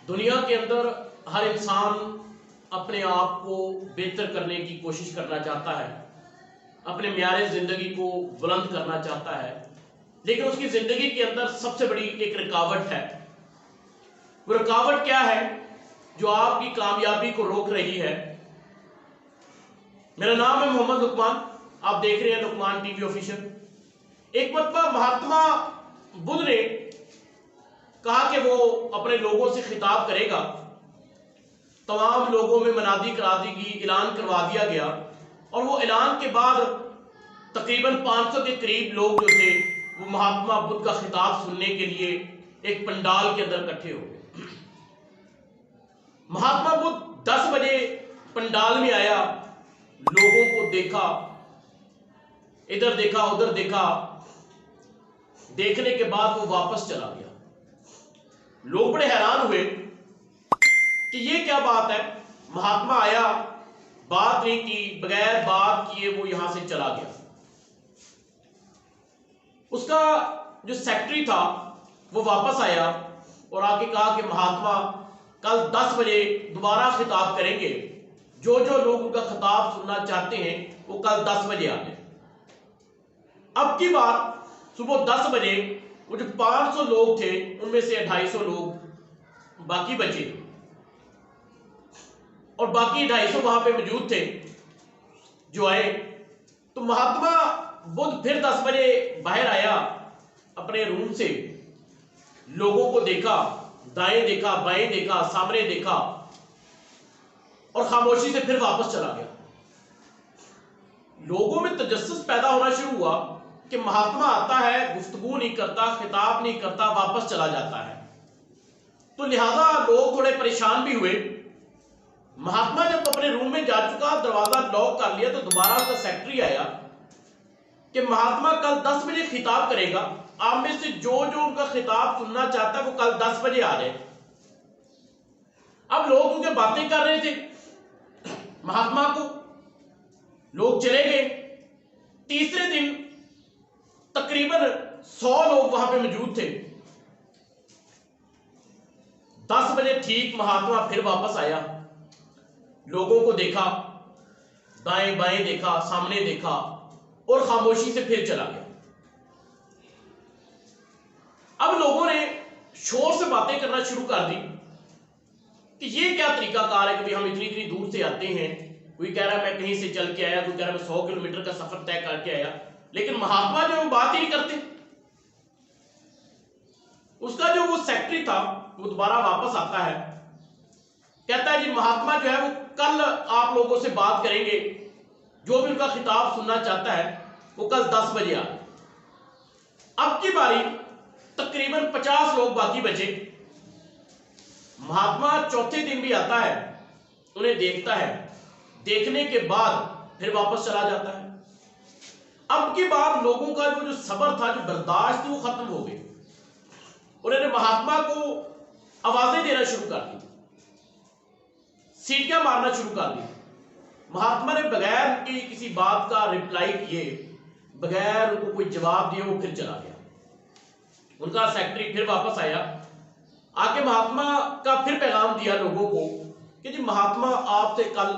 دنیا کے اندر ہر انسان اپنے آپ کو بہتر کرنے کی کوشش کرنا چاہتا ہے، اپنے معیار زندگی کو بلند کرنا چاہتا ہے، لیکن اس کی زندگی کے اندر سب سے بڑی ایک رکاوٹ ہے۔ وہ رکاوٹ کیا ہے جو آپ کی کامیابی کو روک رہی ہے؟ میرا نام ہے محمد لقمان، آپ دیکھ رہے ہیں لقمان ٹی وی آفیشل۔ ایک مرتبہ مہاتما بدھ نے کہا کہ وہ اپنے لوگوں سے خطاب کرے گا، تمام لوگوں میں منادی کرا دی گئی، اعلان کروا دیا گیا، اور وہ اعلان کے بعد تقریباً 500 کے قریب لوگ جو تھے وہ مہاتما بدھ کا خطاب سننے کے لیے ایک پنڈال کے اندر اکٹھے ہو گئے۔ مہاتما بدھ 10 بجے پنڈال میں آیا، لوگوں کو دیکھا، ادھر دیکھا ادھر دیکھا، دیکھنے کے بعد وہ واپس چلا گیا۔ لوگ بڑے حیران ہوئے کہ یہ کیا بات ہے، مہاتما آیا، بات نہیں کی، بغیر بات کیے وہ یہاں سے چلا گیا۔ اس کا جو سیکرٹری تھا وہ واپس آیا اور آ کے کہا کہ مہاتما کل 10 بجے دوبارہ خطاب کریں گے، جو لوگ ان کا خطاب سننا چاہتے ہیں وہ کل 10 بجے آ جائیں۔ اب کی بار صبح 10 بجے وہ جو 500 لوگ تھے ان میں سے 250 لوگ باقی بچے، اور باقی 250 وہاں پہ موجود تھے جو آئے۔ تو مہاتما بدھ پھر 10 بجے باہر آیا اپنے روم سے، لوگوں کو دیکھا، دائیں دیکھا، بائیں دیکھا، سامنے دیکھا، اور خاموشی سے پھر واپس چلا گیا۔ لوگوں میں تجسس پیدا ہونا شروع ہوا کہ مہاتما آتا ہے، گفتگو نہیں کرتا، خطاب نہیں کرتا، واپس چلا جاتا ہے۔ تو لہذا لوگ تھوڑے پریشان بھی ہوئے۔ مہاتما جب اپنے روم میں جا چکا، دروازہ لاک کر لیا، تو دوبارہ اس کا سیکرٹری آیا کہ مہاتما کل 10 بجے خطاب کرے گا، آپ میں سے جو ان کا خطاب سننا چاہتا ہے وہ کل 10 بجے آ جائے۔ اب لوگ کیونکہ باتیں کر رہے تھے مہاتما کو، لوگ چلے گئے۔ تیسرے دن تقریباً 100 لوگ وہاں پہ موجود تھے۔ 10 بجے ٹھیک مہاتما پھر واپس آیا، لوگوں کو دیکھا، دائیں بائیں دیکھا، سامنے دیکھا، اور خاموشی سے پھر چلا گیا۔ اب لوگوں نے شور سے باتیں کرنا شروع کر دی کہ یہ کیا طریقہ کار ہے کہ ہم اتنی دور سے آتے ہیں، کوئی کہہ رہا ہے میں کہیں سے چل کے آیا، کوئی کہہ رہا ہے میں 100 کلومیٹر کا سفر طے کر کے آیا، لیکن مہاتما جو وہ بات ہی نہیں کرتے۔ اس کا جو وہ سیکرٹری تھا وہ دوبارہ واپس آتا ہے، کہتا ہے جی مہاتما جو ہے وہ کل آپ لوگوں سے بات کریں گے، جو بھی ان کا خطاب سننا چاہتا ہے وہ کل 10 بجے آ۔ اب کی باری تقریباً 50 لوگ باقی بچے۔ مہاتما چوتھے دن بھی آتا ہے، انہیں دیکھتا ہے، دیکھنے کے بعد پھر واپس چلا جاتا ہے۔ اب کی بار لوگوں کا جو صبر تھا، جو برداشت تھی، وہ ختم ہو گئی۔ انہوں نے مہاتما کو آوازیں دینا شروع کر دی، سیٹیاں مارنا شروع کر دی۔ مہاتما نے بغیر ان کی کسی بات کا ریپلائی کیے، بغیر ان کو کوئی جواب دیے، وہ پھر چلا گیا۔ ان کا سیکرٹری پھر واپس آیا، آ کے مہاتما کا پھر پیغام دیا لوگوں کو کہ جی مہاتما آپ سے کل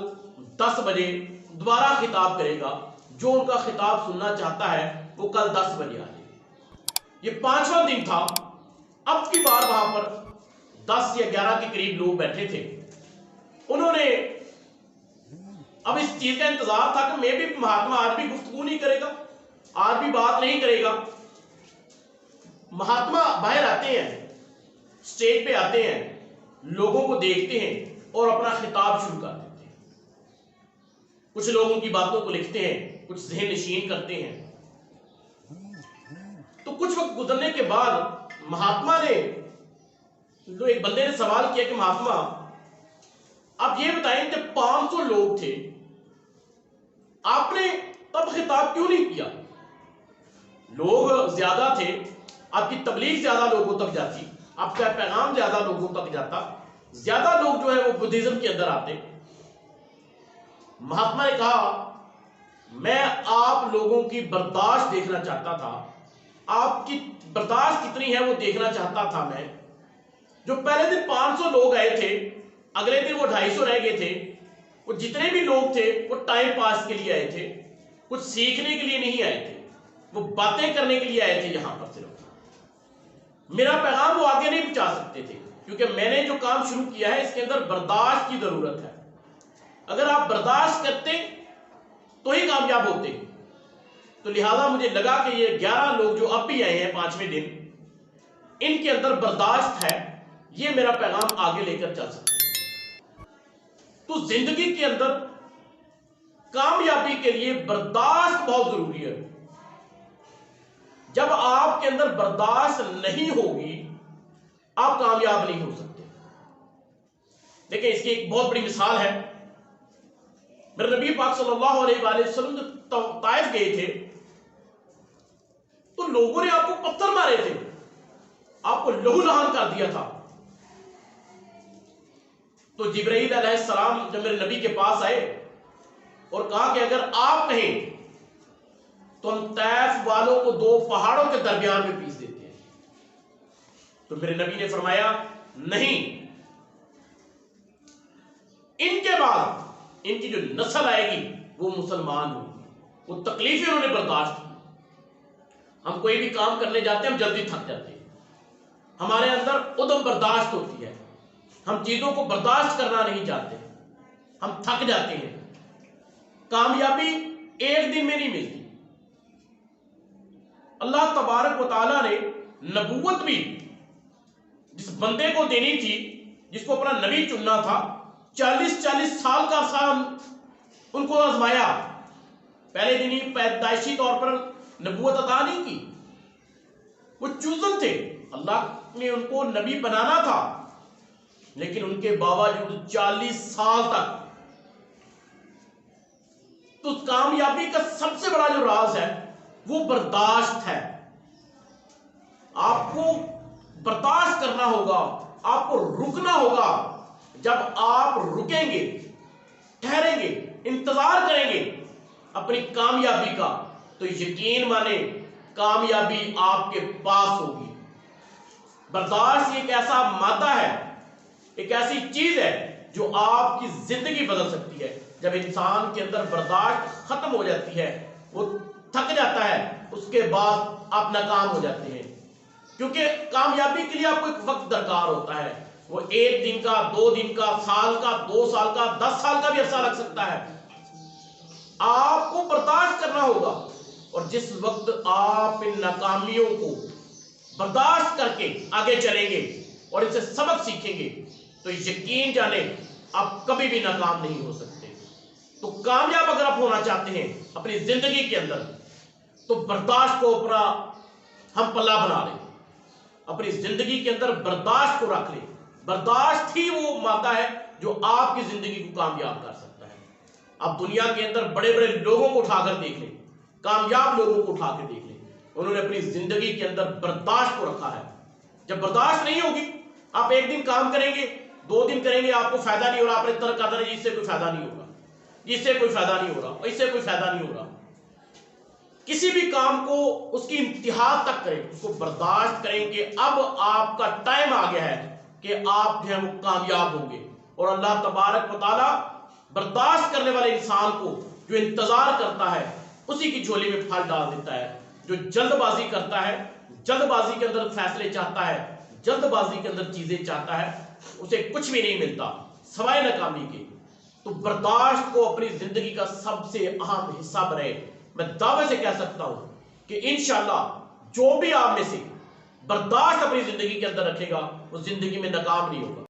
10 بجے دوبارہ خطاب کرے گا، جو ان کا خطاب سننا چاہتا ہے وہ کل 10 بجے آ جائے۔ یہ 5واں دن تھا۔ اب کی بار وہاں پر 10 یا 11 کے قریب لوگ بیٹھے تھے۔ انہوں نے اب اس چیز کا انتظار تھا کہ میں بھی مہاتما آج بھی گفتگو نہیں کرے گا، آج بھی بات نہیں کرے گا۔ مہاتما باہر آتے ہیں، اسٹیج پہ آتے ہیں، لوگوں کو دیکھتے ہیں اور اپنا خطاب شروع کر دیتے ہیں۔ کچھ لوگوں کی باتوں کو لکھتے ہیں، کچھ ذہن نشین کرتے ہیں۔ تو کچھ وقت گزرنے کے بعد مہاتما نے، ایک بندے نے سوال کیا کہ مہاتما آپ یہ بتائیں کہ 500 لوگ تھے، آپ نے تب خطاب کیوں نہیں کیا؟ لوگ زیادہ تھے، آپ کی تبلیغ زیادہ لوگوں تک جاتی، آپ کا پیغام زیادہ لوگوں تک جاتا، زیادہ لوگ جو ہے وہ بدھزم کے اندر آتے۔ مہاتما نے کہا میں آپ لوگوں کی برداشت دیکھنا چاہتا تھا، آپ کی برداشت کتنی ہے وہ دیکھنا چاہتا تھا میں، جو پہلے دن 500 لوگ آئے تھے، اگلے دن وہ 250 رہ گئے تھے. وہ جتنے بھی لوگ تھے وہ ٹائم پاس کے لیے آئے تھے، کچھ سیکھنے کے لیے نہیں آئے تھے، وہ باتیں کرنے کے لیے آئے تھے. یہاں پر صرف میرا پیغام وہ آگے نہیں پہنچا سکتے تھے، کیونکہ میں نے جو کام شروع کیا ہے اس کے اندر برداشت کی ضرورت ہے. اگر آپ برداشت کرتے تو ہی کامیاب ہوتے. تو لہذا مجھے لگا کہ یہ 11 لوگ جو اب بھی آئے ہیں 5ویں دن، ان کے اندر برداشت ہے، یہ میرا پیغام آگے لے کر چل سکتے. تو زندگی کے اندر کامیابی کے لیے برداشت بہت ضروری ہے. جب آپ کے اندر برداشت نہیں ہوگی آپ کامیاب نہیں ہو سکتے. دیکھیں اس کی ایک بہت بڑی مثال ہے. میرے نبی پاک صلی اللہ علیہ وآلہ وسلم جب طائف گئے تھے تو لوگوں نے آپ کو پتھر مارے تھے، آپ کو لہو لہان کر دیا تھا. تو جبرائیل علیہ السلام جب میرے نبی کے پاس آئے اور کہا کہ اگر آپ کہیں تو ہم طائف والوں کو 2 پہاڑوں کے درمیان میں پیس دیتے ہیں. تو میرے نبی نے فرمایا نہیں، ان کے بعد ان کی جو نسل آئے گی وہ مسلمان ہوگی. وہ تکلیفیں انہوں نے برداشت کی. ہم کوئی بھی کام کرنے جاتے ہیں ہم جلدی تھک جاتے ہیں، ہمارے اندر عدم برداشت ہوتی ہے، ہم چیزوں کو برداشت کرنا نہیں چاہتے، ہم تھک جاتے ہیں. کامیابی ایک دن میں نہیں ملتی. اللہ تبارک و تعالیٰ نے نبوت بھی جس بندے کو دینی تھی، جس کو اپنا نبی چننا تھا، 40 سال کا عرصہ ان کو آزمایا. پہلے دن ہی پیدائشی طور پر نبوت عطا نہیں کی. وہ چوزن تھے، اللہ نے ان کو نبی بنانا تھا، لیکن ان کے باوجود 40 سال تک. تو کامیابی کا سب سے بڑا جو راز ہے وہ برداشت ہے. آپ کو برداشت کرنا ہوگا، آپ کو رکنا ہوگا. جب آپ رکیں گے، ٹھہریں گے، انتظار کریں گے اپنی کامیابی کا، تو یقین مانیں کامیابی آپ کے پاس ہوگی. برداشت ایک ایسا مادہ ہے، ایک ایسی چیز ہے جو آپ کی زندگی بدل سکتی ہے. جب انسان کے اندر برداشت ختم ہو جاتی ہے، وہ تھک جاتا ہے، اس کے بعد آپ ناکام ہو جاتے ہیں. کیونکہ کامیابی کے لیے آپ کو ایک وقت درکار ہوتا ہے. وہ 1 دن کا، 2 دن کا، سال کا، 2 سال کا، 10 سال کا بھی عرصہ لگ سکتا ہے. آپ کو برداشت کرنا ہوگا. اور جس وقت آپ ان ناکامیوں کو برداشت کر کے آگے چلیں گے اور ان سے سبق سیکھیں گے تو یقین جانیں آپ کبھی بھی ناکام نہیں ہو سکتے. تو کامیاب اگر آپ ہونا چاہتے ہیں اپنی زندگی کے اندر تو برداشت کو اپنا ہم پلہ بنا لیں. اپنی زندگی کے اندر برداشت کو رکھ لیں. برداشت ہی وہ مادہ ہے جو آپ کی زندگی کو کامیاب کر سکتا ہے. آپ دنیا کے اندر بڑے بڑے لوگوں کو اٹھا کر دیکھ لیں، کامیاب لوگوں کو اٹھا کے دیکھ لیں، انہوں نے اپنی زندگی کے اندر برداشت کو رکھا ہے. جب برداشت نہیں ہوگی، آپ 1 دن کام کریں گے، 2 دن کریں گے، آپ کو فائدہ نہیں ہو رہا، آپ نے ترک کر دیں، اس سے کوئی فائدہ نہیں ہوگا، اس سے کوئی فائدہ نہیں ہو رہا، اس سے کوئی فائدہ نہیں ہو رہا. کسی بھی کام کو اس کی انتہا تک کریں، اس کو برداشت کریں کہ اب آپ کا ٹائم آ گیا ہے کہ آپ جو ہے وہ کامیاب ہوں گے. اور اللہ تبارک و تعالیٰ برداشت کرنے والے انسان کو جو انتظار کرتا ہے اسی کی جھولی میں پھل ڈال دیتا ہے. جو جلد بازی کرتا ہے، جلد بازی کے اندر فیصلے چاہتا ہے، جلد بازی کے اندر چیزیں چاہتا ہے، اسے کچھ بھی نہیں ملتا سوائے ناکامی کے. تو برداشت کو اپنی زندگی کا سب سے اہم حصہ بنائے. میں دعوے سے کہہ سکتا ہوں کہ انشاءاللہ جو بھی آپ میں سے برداشت اپنی زندگی کے اندر رکھے گا وہ زندگی میں ناکام نہیں ہوگا.